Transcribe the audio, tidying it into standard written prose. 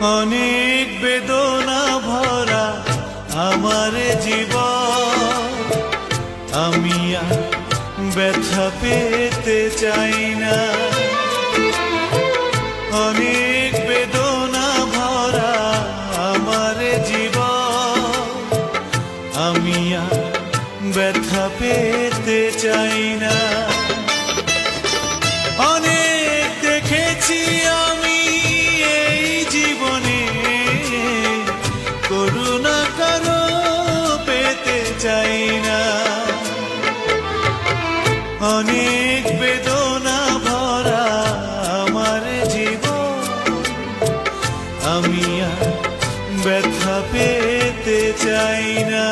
অনেক বেদনা ভরা আমার জীবন, আমি আর ব্যথা পেতে চাই না। অনেক বেদনা ভরা আমার জীবন, আমি আর ব্যথা পেতে চাই না। অনেক দেখেছি আমি এই জীবনে, করুণা কারো পেতে চাই না। অনেক বেদনা ভরা আমার জীবন, আমি আর ব্যথা পেতে চাই না।